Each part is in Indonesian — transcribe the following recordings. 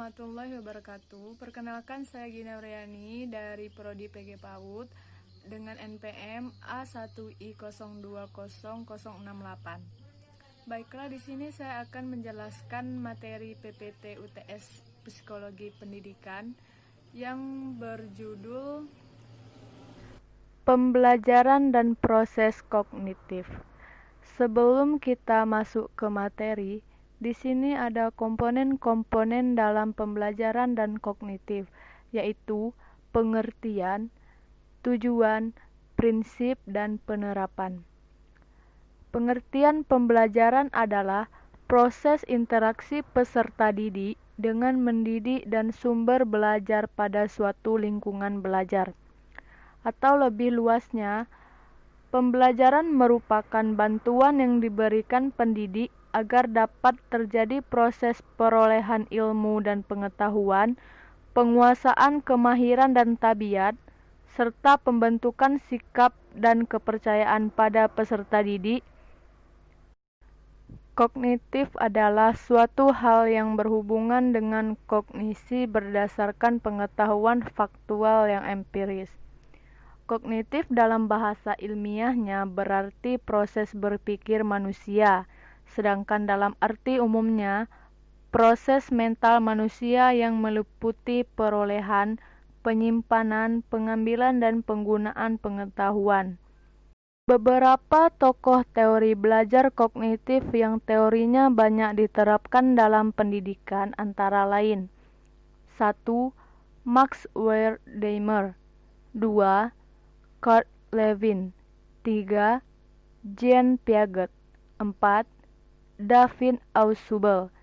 warahmatullahi wabarakatuh. Perkenalkan, saya Gina Wriani dari Prodi PG PAUD dengan NPM A1I020068. Baiklah, di sini saya akan menjelaskan materi PPT UTS Psikologi Pendidikan yang berjudul Pembelajaran dan Proses Kognitif. Sebelum kita masuk ke materi, di sini ada komponen-komponen dalam pembelajaran dan kognitif, yaitu pengertian, tujuan, prinsip, dan penerapan. Pengertian pembelajaran adalah proses interaksi peserta didik dengan mendidik dan sumber belajar pada suatu lingkungan belajar. Atau lebih luasnya, pembelajaran merupakan bantuan yang diberikan pendidik agar dapat terjadi proses perolehan ilmu dan pengetahuan, penguasaan kemahiran dan tabiat, serta pembentukan sikap dan kepercayaan pada peserta didik. Kognitif adalah suatu hal yang berhubungan dengan kognisi berdasarkan pengetahuan faktual yang empiris. Kognitif dalam bahasa ilmiahnya berarti proses berpikir manusia, sedangkan dalam arti umumnya, proses mental manusia yang meliputi perolehan, penyimpanan, pengambilan, dan penggunaan pengetahuan. Beberapa tokoh teori belajar kognitif yang teorinya banyak diterapkan dalam pendidikan antara lain: 1. Max Wertheimer, 2. Kurt Lewin, 3. Jean Piaget, 4. David Ausubel,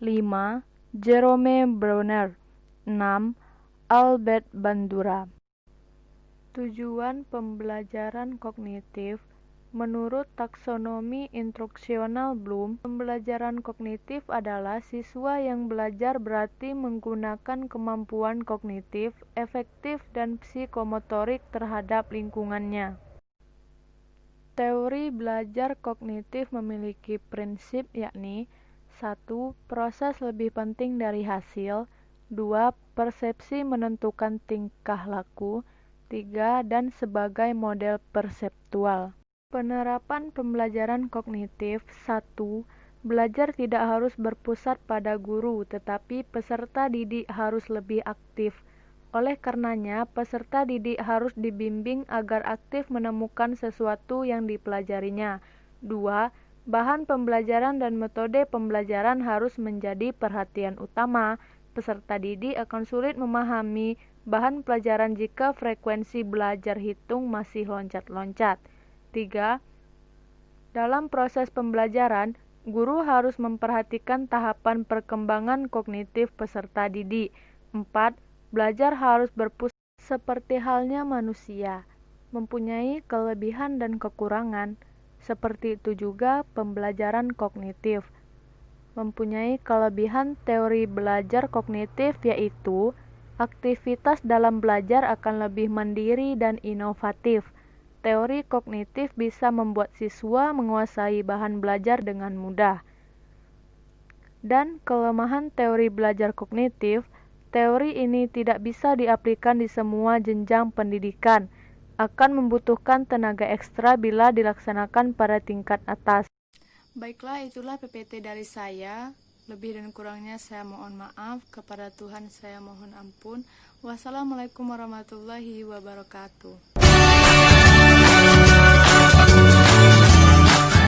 5. Jerome Bruner, 6. Albert Bandura. Tujuan pembelajaran kognitif. Menurut taksonomi instruksional Bloom, pembelajaran kognitif adalah siswa yang belajar berarti menggunakan kemampuan kognitif, efektif, dan psikomotorik terhadap lingkungannya. Teori belajar kognitif memiliki prinsip yakni 1. Proses lebih penting dari hasil, 2. Persepsi menentukan tingkah laku, 3. Dan sebagai model perseptual. Penerapan pembelajaran kognitif. 1. Belajar tidak harus berpusat pada guru, tetapi peserta didik harus lebih aktif. Oleh karenanya, peserta didik harus dibimbing agar aktif menemukan sesuatu yang dipelajarinya. 2. Bahan pembelajaran dan metode pembelajaran harus menjadi perhatian utama. Peserta didik akan sulit memahami bahan pelajaran jika frekuensi belajar hitung masih loncat-loncat. 3. Dalam proses pembelajaran, guru harus memperhatikan tahapan perkembangan kognitif peserta didik. 4. Belajar harus berpusat seperti halnya manusia, mempunyai kelebihan dan kekurangan. Seperti itu juga pembelajaran kognitif. Mempunyai kelebihan teori belajar kognitif yaitu aktivitas dalam belajar akan lebih mandiri dan inovatif. Teori kognitif bisa membuat siswa menguasai bahan belajar dengan mudah. Dan kelemahan teori belajar kognitif, teori ini tidak bisa diaplikasikan di semua jenjang pendidikan, akan membutuhkan tenaga ekstra bila dilaksanakan pada tingkat atas. Baiklah, itulah PPT dari saya. Lebih dan kurangnya saya mohon maaf. Kepada Tuhan saya mohon ampun. Wassalamualaikum warahmatullahi wabarakatuh.